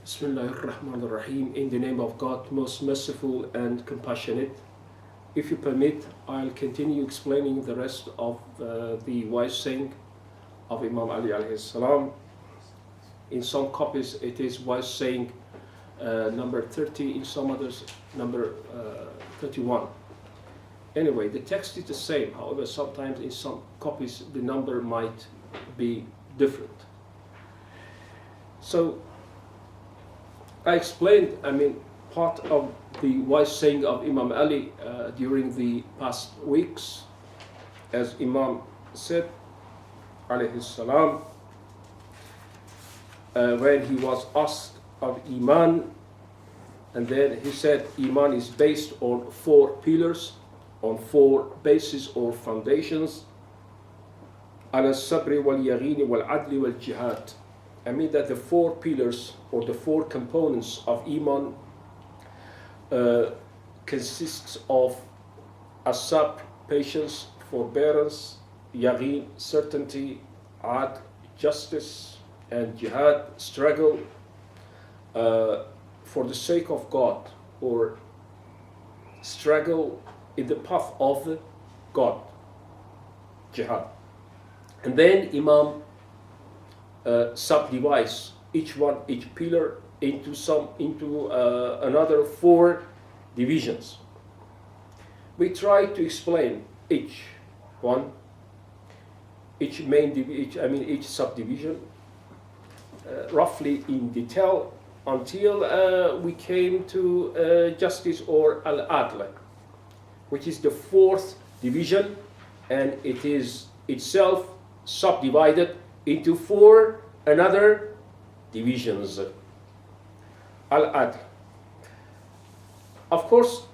Bismillahirrahmanirrahim. In the name of God, most merciful and compassionate. If you permit, I'll continue explaining the rest of the wise saying of Imam Ali alayhi salam. In some copies it is wise saying number 30, in some others number 31. Anyway, the text is the same. However, sometimes in some copies the number might be different. So I explained, part of the wise saying of Imam Ali during the past weeks, as Imam said, alayhi salam, when he was asked of Iman, and then he said Iman is based on 4 pillars, on 4 bases or foundations, ala sabri wal yaqeen wal adli wal jihad. That the 4 pillars or the 4 components of Iman consists of as-sabr, patience, forbearance, yaqeen, certainty, adl, justice, and jihad, struggle for the sake of God, or struggle in the path of God, jihad. And then Imam subdivides each pillar into another 4 divisions. We try to explain each subdivision roughly in detail until we came to justice or al-adl, which is the 4th division, and it is itself subdivided into 4 another divisions. Al-adl. Of course,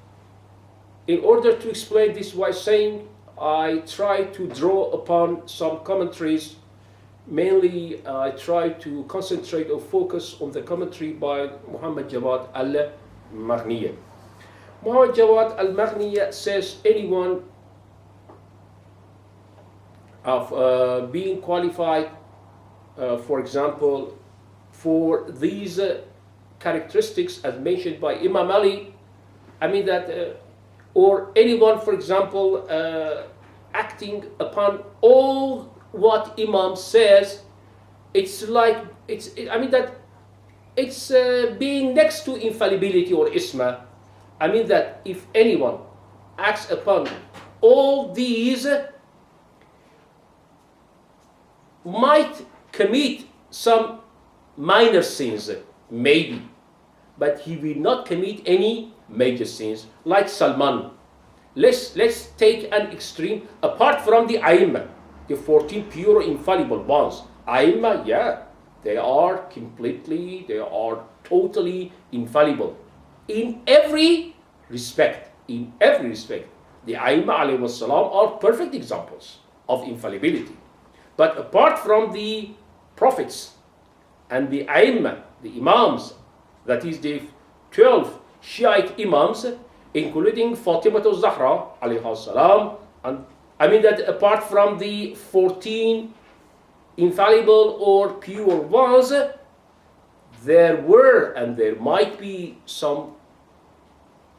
in order to explain this wise saying, I try to draw upon some commentaries. Mainly, I try to concentrate or focus on the commentary by Muhammad Jawad al-Maghniya. Muhammad Jawad al-Maghniya says anyone of being qualified, for example, for these characteristics as mentioned by Imam Ali, or anyone, for example, acting upon all what Imam says, it's being next to infallibility or isma. That if anyone acts upon all these, might commit some minor sins, maybe, but he will not commit any major sins, like Salman. Let's take an extreme, apart from the Aimma, the 14 pure infallible ones. Aimma, they are totally infallible in every respect. The Aimma alayhi salam are perfect examples of infallibility. But apart from the prophets and the Aimma, the Imams, that is the 12 Shiite Imams, including Fatima al-Zahra alayhi salam, and apart from the 14 infallible or pure ones, there were and there might be some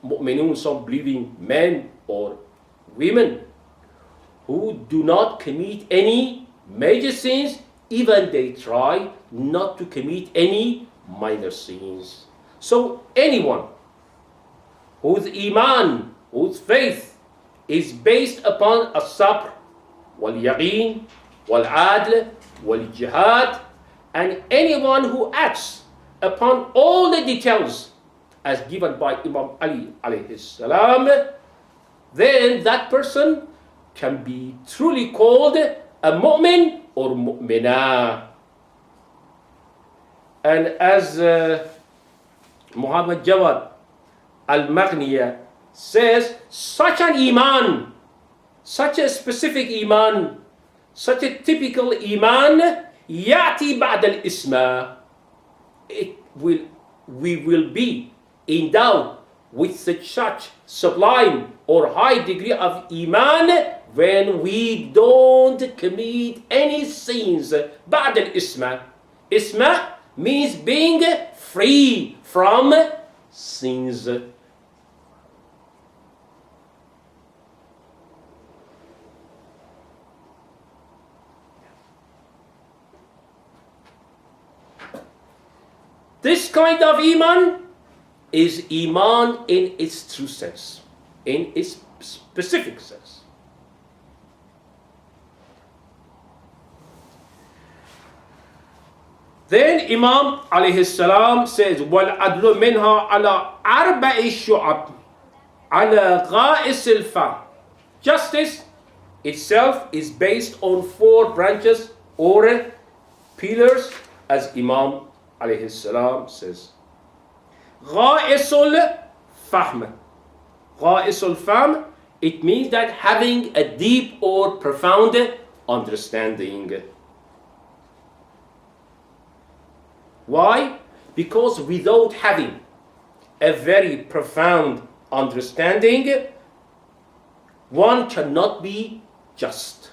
mu'minun, some believing men or women who do not commit any major sins, even they try not to commit any minor sins. So anyone whose iman, whose faith is based upon as-sabr, wal-yaqeen, wal-adl, wal-jihad, and anyone who acts upon all the details as given by Imam Ali alayhi salam, then that person can be truly called a mu'min or mu'minah. And as Muhammad Jawad al-Maghniya says, such an iman, such a specific iman, such a typical iman, ya'ti ba'd al-isma, we will be endowed with such sublime or high degree of iman when we don't commit any sins. بعد الإسمة. Isma means being free from sins. This kind of Iman is Iman in its true sense, in its specific sense. Then Imam alayhi salam says, وَالْعَدْلُ مِنْهَا عَلَى أَرْبَعِ الشُّعَبِ عَلَى غَائِسِ الْفَمِ. Justice itself is based on 4 branches or pillars, as Imam alayhi salam says. غَائِسُ الْفَهْمِ. غَائِسُ الْفَهْمِ, it means that having a deep or profound understanding. Why? Because without having a very profound understanding, one cannot be just.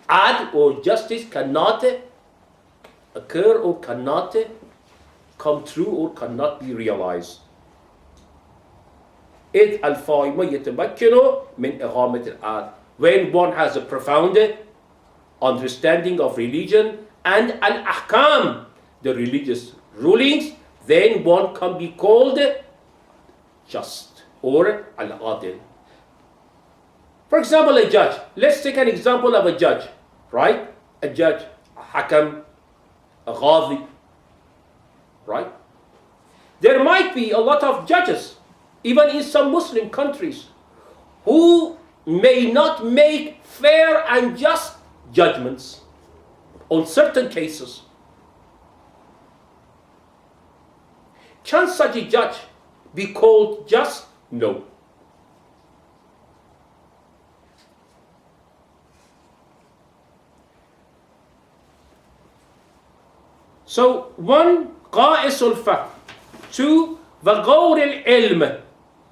Adl or justice cannot occur or cannot come true or cannot be realized. إذ الفاهم يتمكن من إقامة العدل. When one has a profound understanding of religion and al-ahkam, the religious rulings, then one can be called just or al-adil. For example, a judge. Let's take an example of a judge, right? A judge, a hakam, a ghadi, right? There might be a lot of judges, even in some Muslim countries, who may not make fair and just judgments on certain cases. Can such a judge be called just? No. So, 1, قائس الفهم. 2, وغور العلم,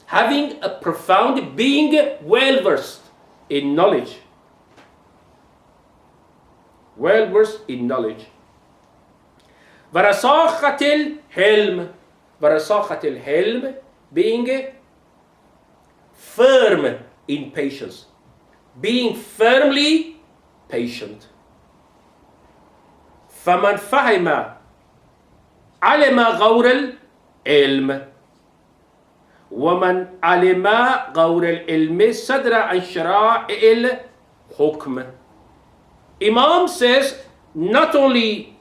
having a profound, being well versed in knowledge. Well versed in knowledge. ورساخة الحلم. ورساخة الحلم, being firm in patience, being firmly patient. فمن فهم علم غور العلم ومن علم غور العلم صدر عن شرائع الحكم. Imam says, not only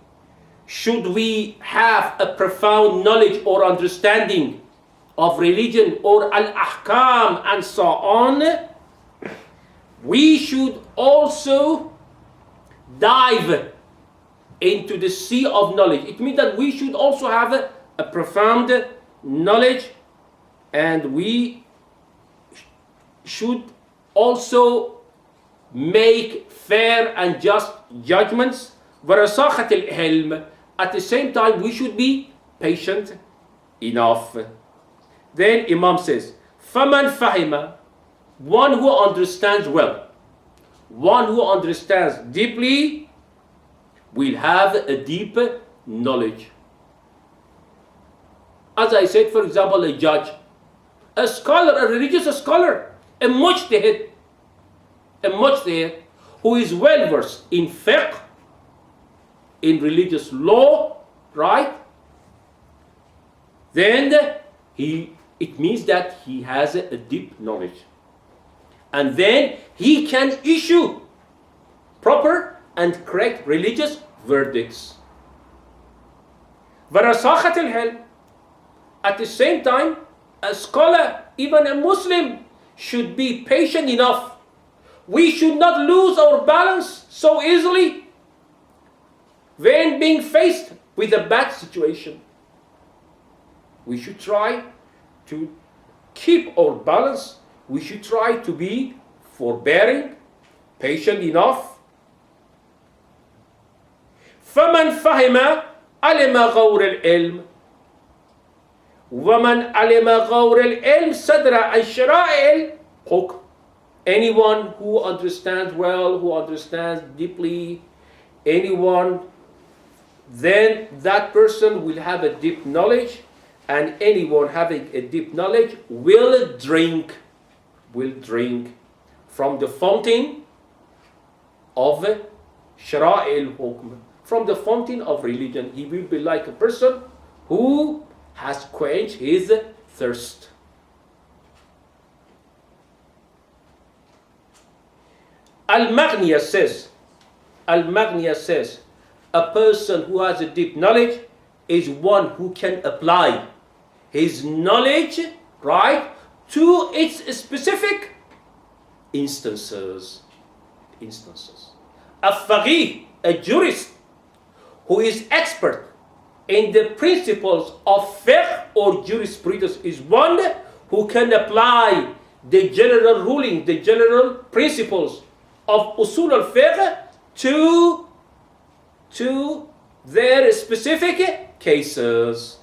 should we have a profound knowledge or understanding of religion or al-ahkam and so on, we should also dive into the sea of knowledge. It means that we should also have a profound knowledge, and we should also make fair and just judgments. ورساخة العلم. At the same time, we should be patient enough. Then Imam says, فَمَنْ فَهِمَ, one who understands well, one who understands deeply, will have a deep knowledge. As I said, for example, a judge, a scholar, a religious scholar, a mujtahid, who is well versed in fiqh, in religious law, right? Then it means that he has a deep knowledge. And then he can issue proper and correct religious verdicts. ورساخة العلم. At the same time, a scholar, even a Muslim, should be patient enough. We should not lose our balance so easily when being faced with a bad situation. We should try to keep our balance. We should try to be forbearing, patient enough. فَمَنْ فَهِمَ عَلِمَ غَوْرَ الْعِلْمِ وَمَنْ عَلِمَ غَوْرَ الْعِلْمِ صَدْرَ عَنْ شَرَائِعِ الْحُكْمِ. Anyone who understands well, who understands deeply, anyone then that person will have a deep knowledge, and anyone having a deep knowledge will drink from the fountain of Shara'i al-Hukm, from the fountain of religion. He will be like a person who has quenched his thirst. Al-Maghniya says, a person who has a deep knowledge is one who can apply his knowledge, right, to its specific instances. A faqih, a jurist, who is expert in the principles of fiqh or jurisprudence, is one who can apply the general ruling, the general principles of usul al-fiqh to their specific cases.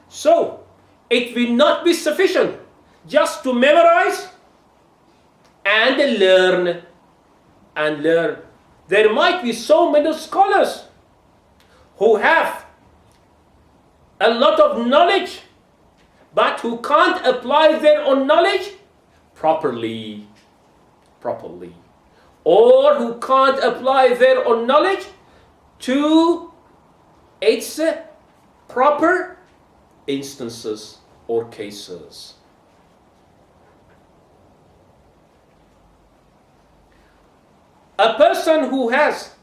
So, it will not be sufficient just to memorize and learn. There might be so many scholars who have a lot of knowledge, but who can't apply their own knowledge properly, or who can't apply their own knowledge to its proper instances or cases. A person who has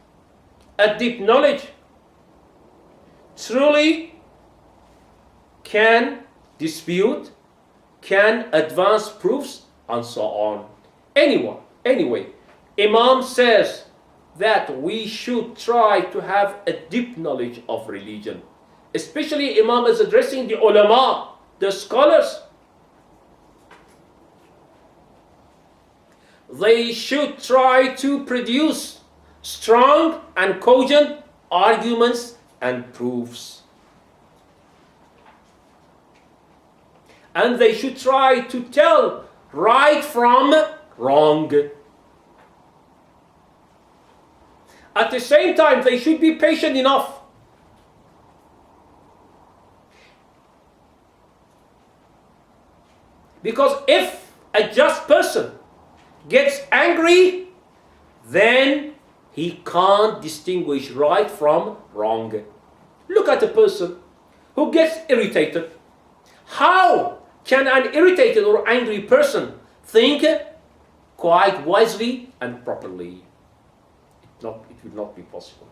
a deep knowledge truly can dispute, can advance proofs, and so on. Anyway, Imam says that we should try to have a deep knowledge of religion. Especially Imam is addressing the ulama, the scholars. They should try to produce strong and cogent arguments and proofs. And they should try to tell right from wrong. At the same time, they should be patient enough because if a just person gets angry, then he can't distinguish right from wrong. Look at a person who gets irritated. How can an irritated or angry person think quite wisely and properly? It will not be possible.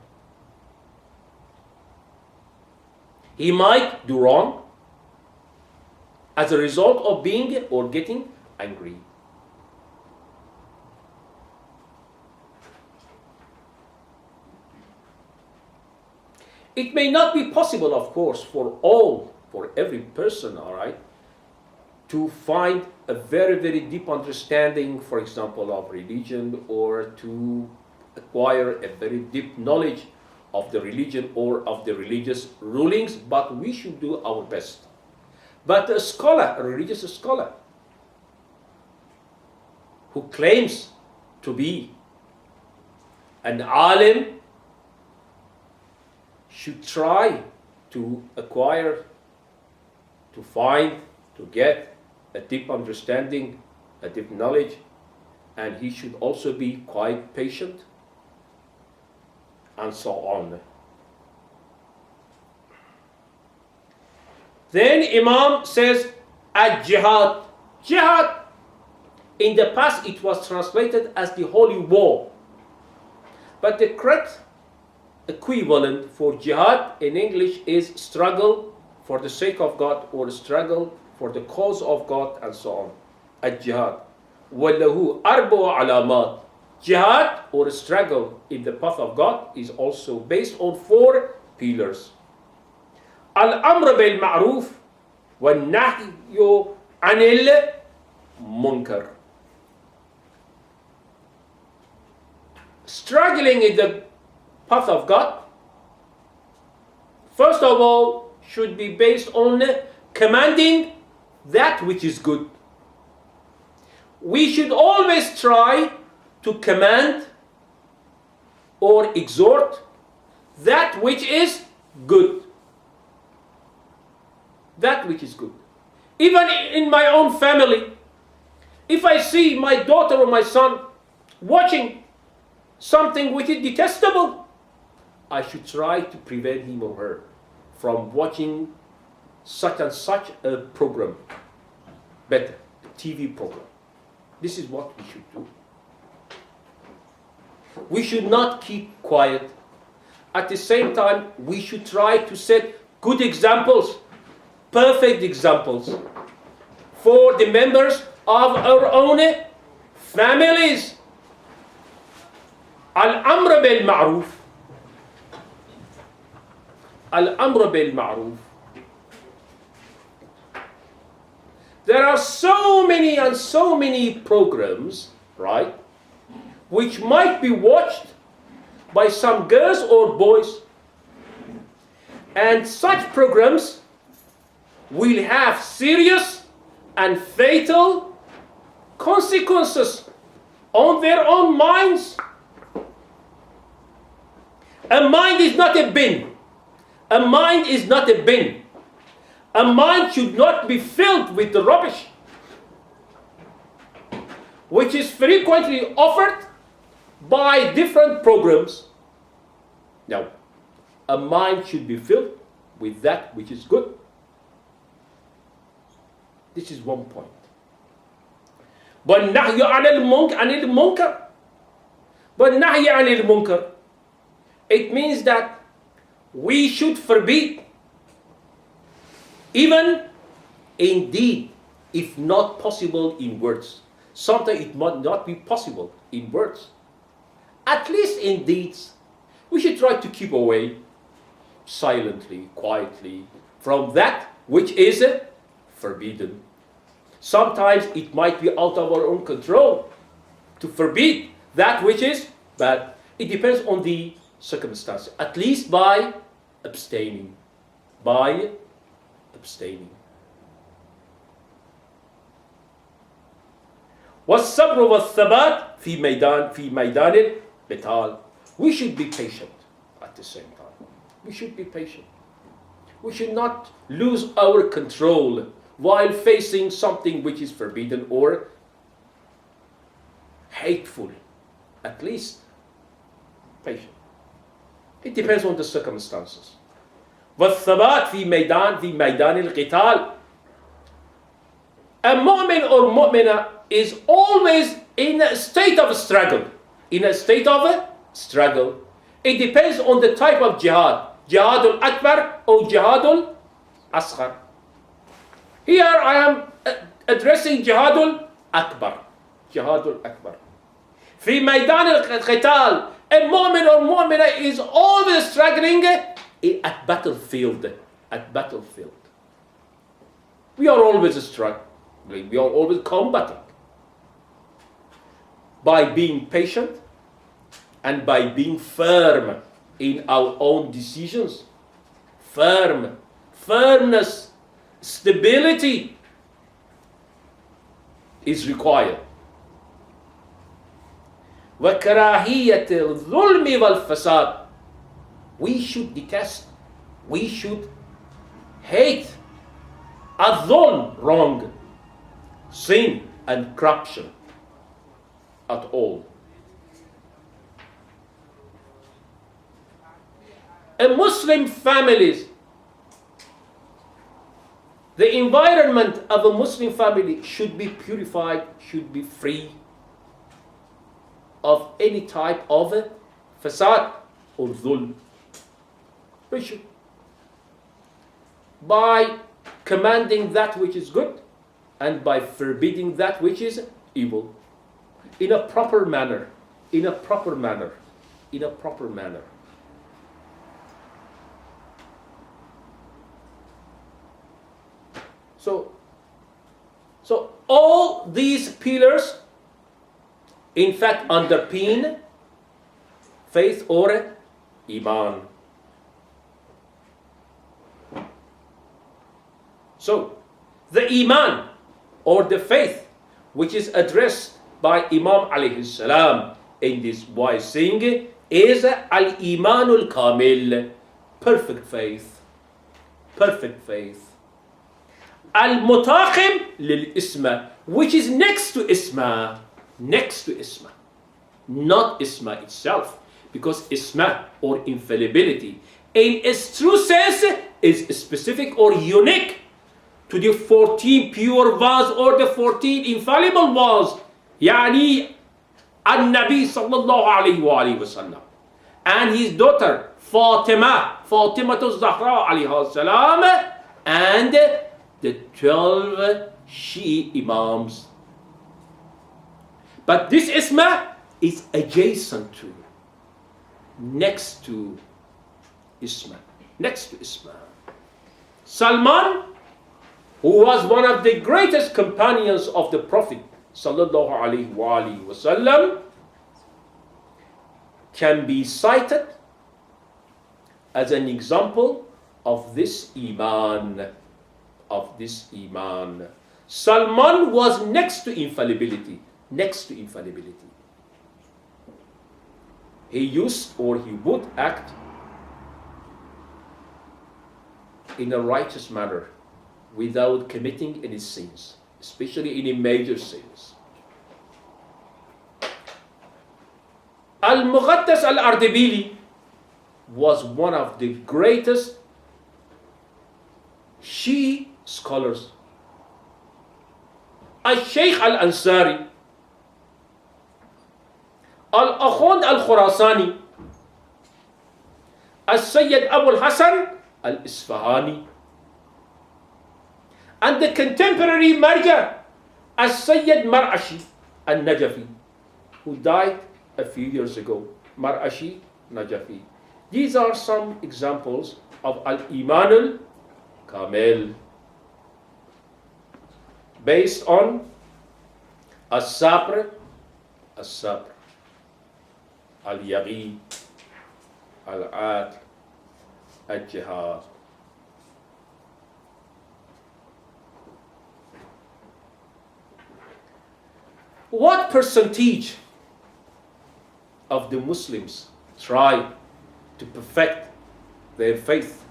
He might do wrong as a result of being or getting angry. It may not be possible, of course, for every person, all right, to find a very, very deep understanding, for example, of religion, or to acquire a very deep knowledge of the religion or of the religious rulings, but we should do our best. But a scholar, a religious scholar, who claims to be an alim, should try to acquire, to find, to get a deep understanding, a deep knowledge, and he should also be quite patient, and so on. Then Imam says, jihad. Jihad, in the past it was translated as the holy war. But the correct equivalent for jihad in English is struggle for the sake of God, or struggle for the cause of God, and so on. Jihad. وَلَهُ أَرْبَعُ عَلَامَاتٍ. Jihad, or struggle in the path of God, is also based on 4 pillars. Al-amr bil-ma'ruf wal-nahyu anil munkar. Struggling in the path of God, first of all, should be based on commanding that which is good. We should always try to command or exhort that which is good. That which is good. Even in my own family, if I see my daughter or my son watching something which is detestable, I should try to prevent him or her from watching such and such a program. Better, a TV program. This is what we should do. We should not keep quiet. At the same time, we should try to set good examples, perfect examples, for the members of our own families. Al-amr bil-ma'ruf. Al-amr bil-ma'ruf. There are so many and so many programs, right, which might be watched by some girls or boys. And such programs will have serious and fatal consequences on their own minds. A mind is not a bin. A mind is not a bin. A mind should not be filled with the rubbish which is frequently offered by different programs. Now, a mind should be filled with that which is good. This is one point. But nahyu anil munkar. But nahyu anil munkar, it means that we should forbid, even indeed, if not possible in words. Sometimes it might not be possible in words. At least in deeds, we should try to keep away silently, quietly, from that which is forbidden. Sometimes it might be out of our own control to forbid that which is bad. It depends on the circumstances, at least by abstaining. By abstaining. والصبر والثبات في ميدان القتال. We should be patient at the same time. We should be patient. We should not lose our control while facing something which is forbidden or hateful. At least patient. It depends on the circumstances. والثبات في ميدان القتال. A mu'min or mu'mina is always in a state of struggle. In a state of struggle. It depends on the type of jihad. Jihadul akbar or jihadul asghar. Here I am addressing jihadul akbar. Jihadul akbar. في ميدان القتال, a mu'min or mu'mina is always struggling at battlefield. At battlefield. We are always struggling. We are always combating. By being patient and by being firm in our own decisions. Firmness, stability is required. وَكَرَاهِيَّةِ الظُّلْمِ وَالْفَسَادِ. We should detest, we should hate الظلم, wrong, sin and corruption at all. A Muslim families, the environment of a Muslim family should be purified, should be free of any type of fasad or dhulm. We should, by commanding that which is good and by forbidding that which is evil, in a proper manner, in a proper manner, in a proper manner. So all these pillars, in fact, underpin faith or iman. So, the iman or the faith, which is addressed by Imam alayhi salam in this wise saying, is al-imanul kamil, perfect faith, perfect faith. Al-mutaqim lil-isma, which is next to isma, next to isma, not isma itself, because isma or infallibility in its true sense is specific or unique to the 14 pure ones or the 14 infallible ones, يعني النبي صلى الله عليه وآله وسلم and his daughter Fatima الزهراء عليها السلام, and the 12 Shi'i Imams. But this isma is adjacent to, next to isma, next to isma. Salman, who was one of the greatest companions of the Prophet sallallahu alaihi wasallam, can be cited as an example of this iman, Salman was next to infallibility, He used or he would act in a righteous manner without committing any sins, especially any major sins. Al-Muqaddas al-Ardebili was one of the greatest Shi'i scholars. Al-Shaykh al-Ansari, Al-Akhund al-Khurasani, Al-Sayyid Abu al-Hasan al-Isfahani, and the contemporary marja, Al-Sayyid Mar'ashi al-Najafi, who died a few years ago. Mar'ashi, Najafi. These are some examples of al-Iman al-Kamil, based on as-Sabr, al-Yaqeen, al-Adl, al-Jihad. What percentage of the Muslims try to perfect their faith?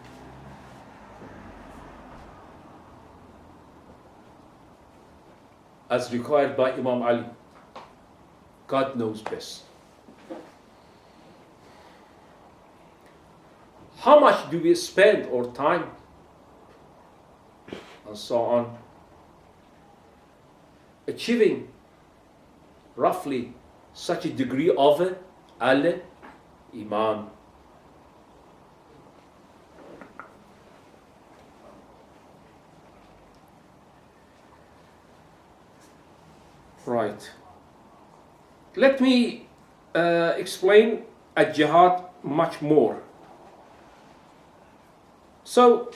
As required by Imam Ali? God knows best. How much do we spend our time and so on achieving roughly such a degree of al-Iman? Right. Let me explain al-Jihad much more. So,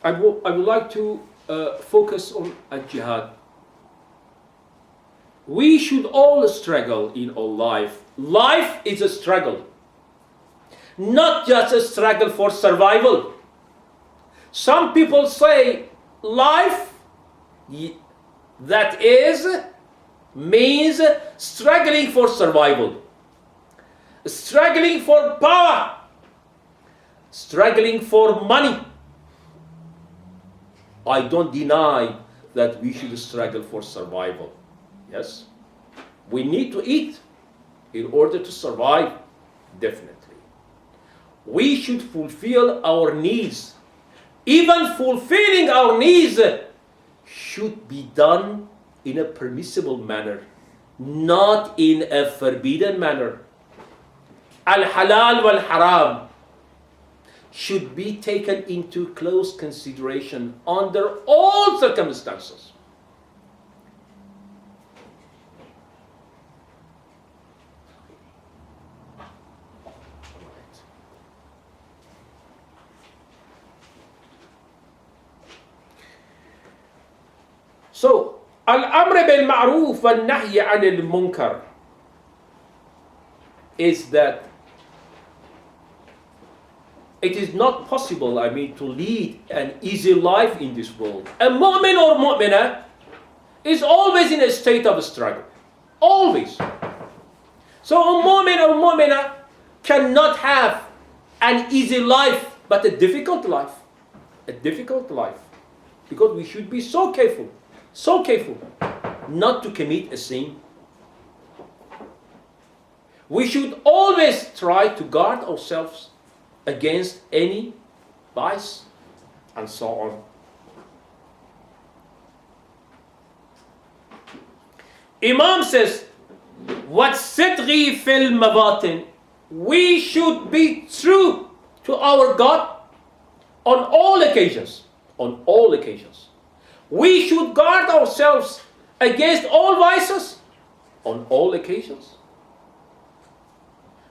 I would like to focus on al-Jihad. We should all struggle in our life. Life is a struggle, not just a struggle for survival. Some people say life, that is, means struggling for survival, struggling for power, struggling for money. I don't deny that we should struggle for survival. Yes, we need to eat in order to survive, definitely. We should fulfill our needs. Even fulfilling our needs should be done in a permissible manner, not in a forbidden manner. Al-halal wal-haram should be taken into close consideration under all circumstances. So, al-amr bil-ma'ruf wal-nahy 'anil munkar is that it is not possible, to lead an easy life in this world. A mu'min or mu'minah is always in a state of struggle. Always. So a mu'min or mu'minah cannot have an easy life, but a difficult life. A difficult life. Because we should be so careful not to commit a sin. We should always try to guard ourselves against any vice and so on. Imam says, وَالصِّدْقِ فِي الْمَوَاطِنِ. We should be true to our God on all occasions. On all occasions. We should guard ourselves against all vices on all occasions.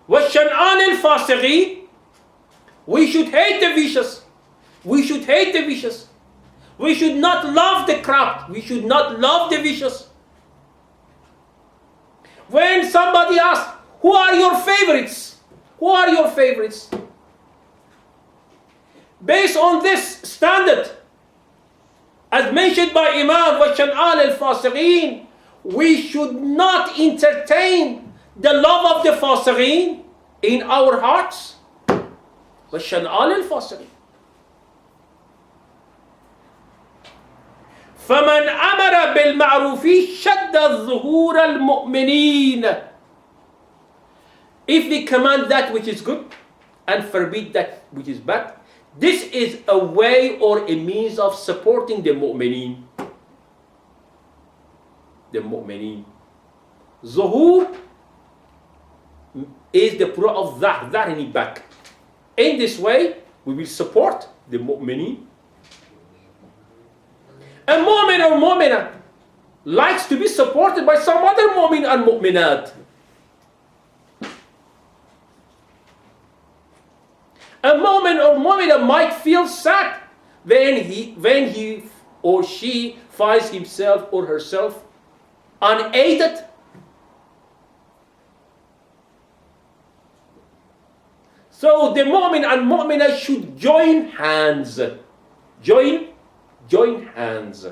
وَالشَّنْعَانِ الْفَاسِقِينَ. We should hate the vicious. We should hate the vicious. We should not love the corrupt. We should not love the vicious. When somebody asks, who are your favorites? Who are your favorites? Based on this standard, as mentioned by Imam وَالشَّنْعَانِ الْفَاسِقِينَ, we should not entertain the love of the fasiqeen in our hearts. وَالشَّنْعَانِ الْفَاسِقِينَ. فَمَنْ أَمَرَ بِالْمَعْرُوفِ شَدَّ الظُّهُورَ الْمُؤْمِنِينَ. If we command that which is good and forbid that which is bad, this is a way or a means of supporting the mu'mineen. The mu'mineen. Zuhur is the plural of that in the back. In this way, we will support the mu'mineen. A mu'min or mu'mina likes to be supported by some other mu'min and mu'minat. A mu'min or mu'mina might feel sad when he or she finds himself or herself unaided. So the mu'min and mu'mina should join hands. Join hands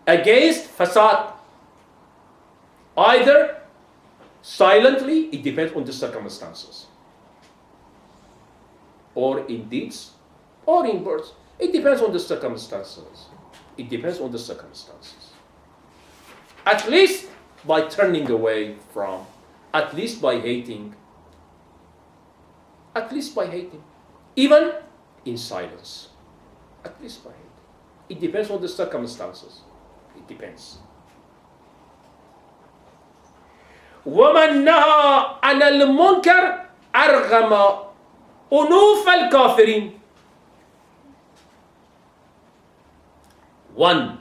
against fasad. Either silently, it depends on the circumstances, or in deeds, or in words. It depends on the circumstances. It depends on the circumstances. At least by turning away from, at least by hating, even in silence. At least by hating. It depends on the circumstances. It depends. وَمَنْ نَهَى عَنَ الْمُنْكَرِ أَرْغَمَ أُنُوفَ الْكَافِرِينَ. One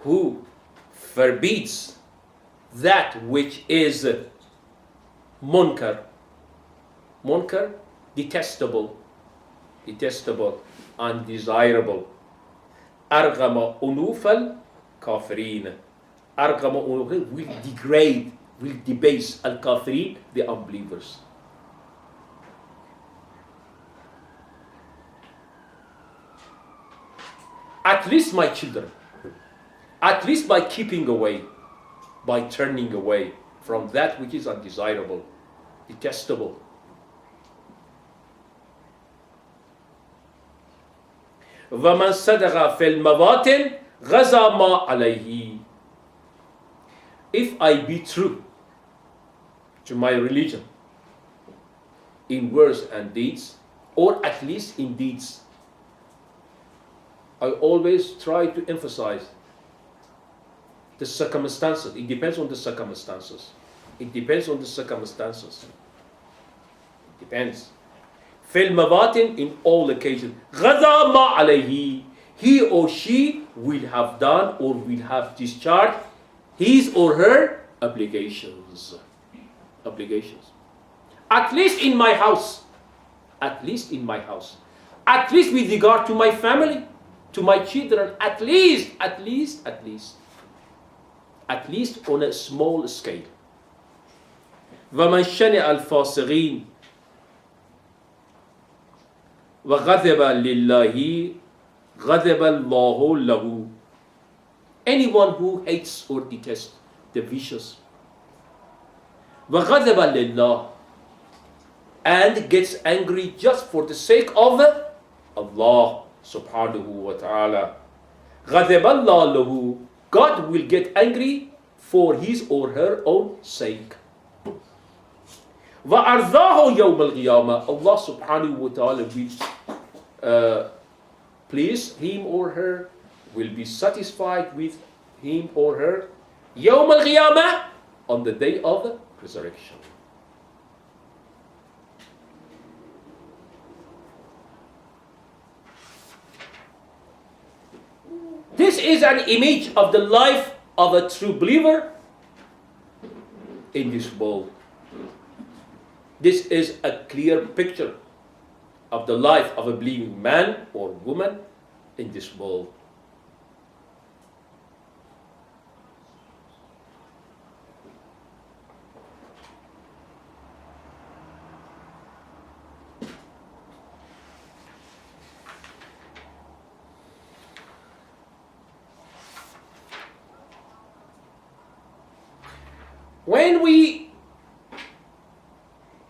who forbids that which is munkar, detestable, undesirable. Argama unufal kafirin. Argama unufal will degrade, will debase al kafirin, the unbelievers. At least my children, at least by keeping away, by turning away from that which is undesirable, detestable. وَمَنْ صَدَقَ فِي الْمَوَاطِنِ غَزَى مَا عَلَيْهِ. If I be true to my religion in words and deeds, or at least in deeds, I always try to emphasize the circumstances. It depends on the circumstances. It depends on the circumstances. It depends. فِي الْمَوَاطِنِ, in all occasions. غَزَى مَا عَلَيْهِ. He or she will have done or will have discharged his or her obligations. At least in my house. At least in my house. At least with regard to my family, to my children. At least on a small scale. وَمَنْ شَنِعَ الْفَاسِقِينَ وَغَضِبَ لِلَّهِ غَضِبَ اللَّهُ لَهُ. Anyone who hates or detests the vicious, وَغَضَبَ لِلَّهِ, and gets angry just for the sake of Allah subhanahu wa ta'ala. غَضَبَ اللَّهُ لَهُ, God will get angry for his or her own sake. وَأَرْضَاهُ يَوْمَ الْقِيَامَةِ, Allah subhanahu wa ta'ala will please him or her, will be satisfied with him or her يَوْمَ الْقِيَامَةِ, on the day of resurrection. This is an image of the life of a true believer in this world. This is a clear picture of the life of a believing man or woman in this world. When we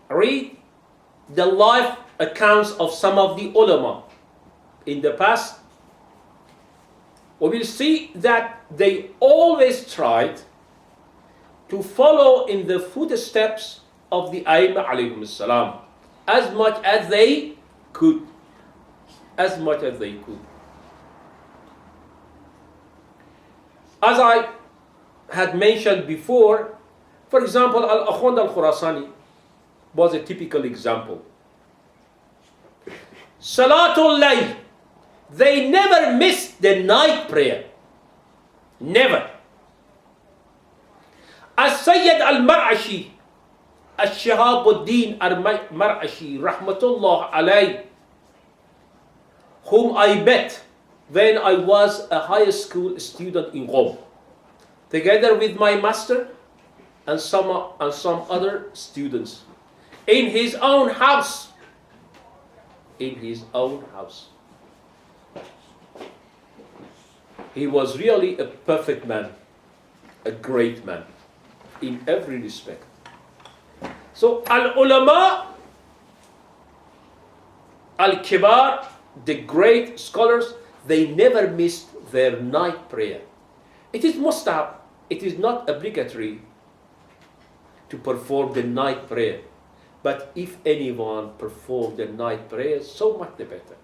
read the life accounts of some of the ulama in the past, we will see that they always tried to follow in the footsteps of the Aimma alayhim salam as much as they could. As much as they could. As I had mentioned before, for example, Al-Akhwand al-Khurasani was a typical example. Salatul Layl, they never missed the night prayer. Never. As-Sayyid al-Mar'ashi, Al-Shahabuddin al-Mar'ashi, Rahmatullah alayh, whom I met when I was a high school student in Rome, together with my master and some other students, in his own house. In his own house. He was really a perfect man, a great man, in every respect. So al-ulama, al-kibar, the great scholars, they never missed their night prayer. It is mustahab, it is not obligatory to perform the night prayer. But if anyone performed the night prayer, so much the better.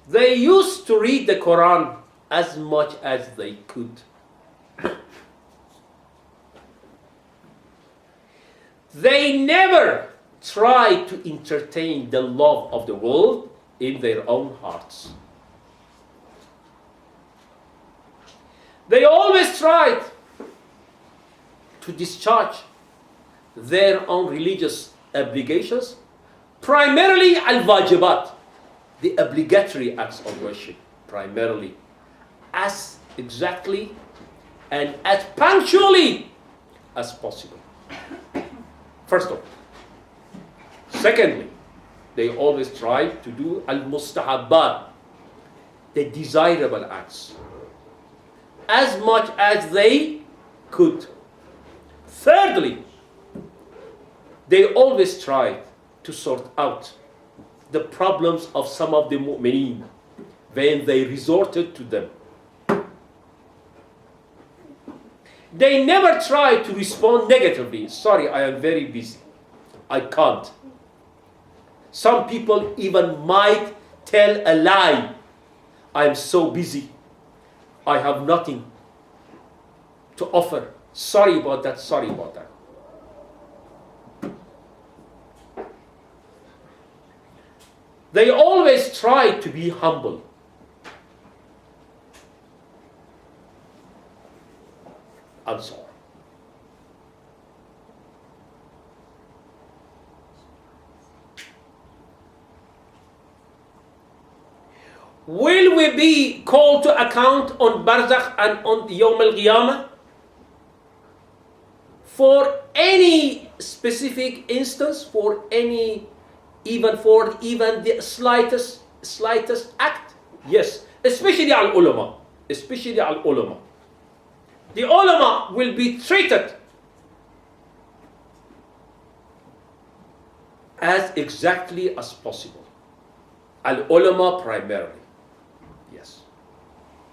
They used to read the Quran as much as they could. They never tried to entertain the love of the world in their own hearts. They always tried to discharge their own religious obligations, primarily al-wajibat, the obligatory acts of worship, primarily, as exactly and as punctually as possible. First of all. Secondly, they always try to do al-mustahabbat, the desirable acts, as much as they could. Thirdly, they always tried to sort out the problems of some of the mu'mineen when they resorted to them. They never tried to respond negatively. Sorry, I am very busy. I can't. Some people even might tell a lie. I am so busy. I have nothing to offer. Sorry about that, sorry about that. They always try to be humble. I'm sorry. Will we be called to account on Barzakh and on Yawm al-Qiyamah? For any specific instance, for any, even the slightest act? Yes, especially al-ulama. Especially al-ulama. the ulama will be treated as exactly as possible. Al-ulama primarily, yes.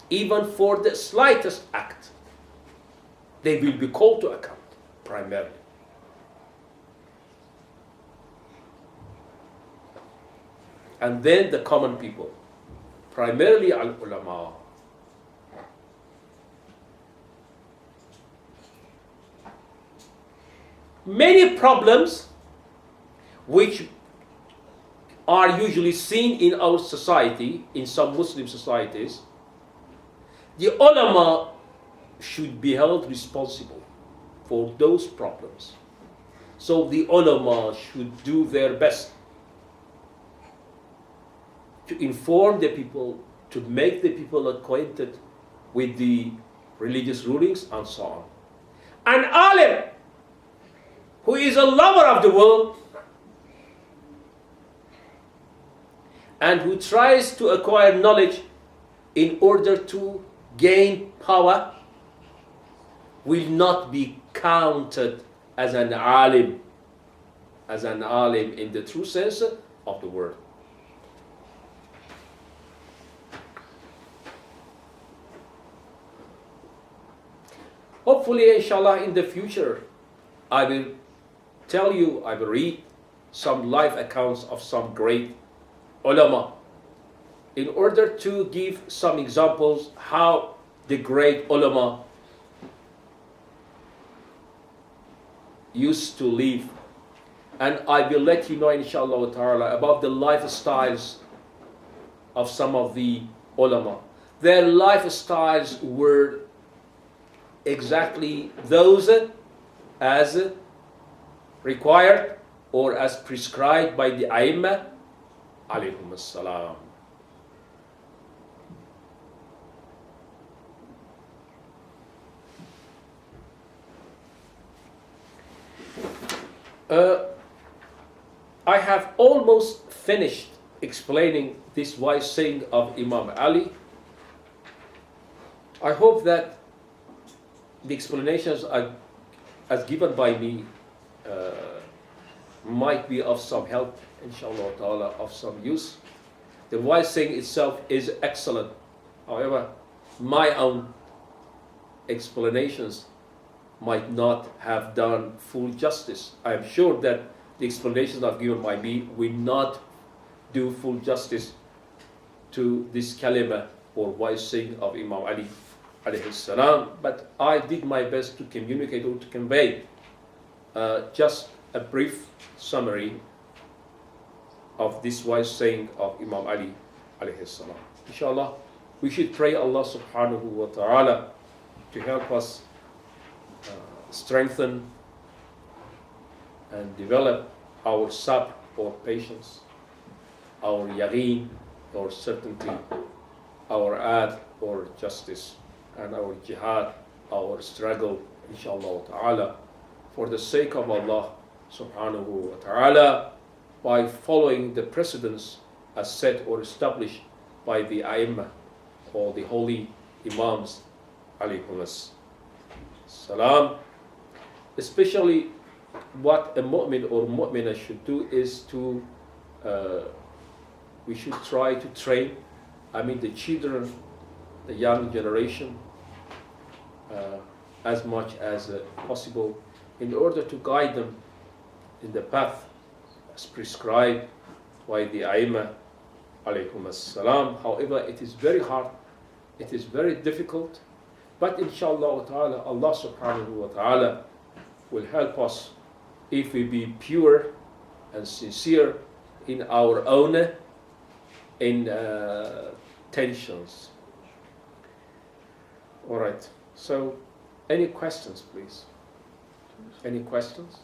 Even for the slightest act, they will be called to account, primarily. And then the common people, primarily al-ulama. Many problems which are usually seen in our society, in some Muslim societies, the ulama should be held responsible for those problems. So the ulama should do their best to inform the people, to make the people acquainted with the religious rulings and so on. An alim who is a lover of the world and who tries to acquire knowledge in order to gain power will not be counted as an alim in the true sense of the word. Hopefully, inshallah, in the future, I will tell you, I will read some life accounts of some great ulama in order to give some examples how the great ulama used to live. And I will let you know, inshallah ta'ala, about the lifestyles of some of the ulama. Their lifestyles were exactly those as required or as prescribed by the A'immah alayhum as-salam. I have almost finished explaining this wise saying of Imam Ali. I hope that the explanations as given by me might be of some help, inshallah ta'ala, of some use. The wise saying itself is excellent. However, my own explanations might not have done full justice. I am sure that the explanations I've given by me will not do full justice to this kalima or wise saying of Imam Ali alayhi salam, but I did my best to communicate or to convey just a brief summary of this wise saying of Imam Ali alayhi salam. Inshallah, we should pray Allah subhanahu wa ta'ala to help us strengthen and develop our sabr or patience, our yaqeen or certainty, our ad or justice, and our jihad, our struggle, inshallah ta'ala, for the sake of Allah subhanahu wa ta'ala, by following the precedents as set or established by the A'immah or the holy Imams alayhum salam. Especially what a mu'min or mu'minah should do is to, we should try to train, the children, the young generation, as much as possible in order to guide them in the path as prescribed by the A'immah alayhum salam. However, it is very hard, it is very difficult, but inshallah ta'ala, Allah subhanahu wa ta'ala will help us if we be pure and sincere in our own intentions. All right. So, any questions, please? Any questions?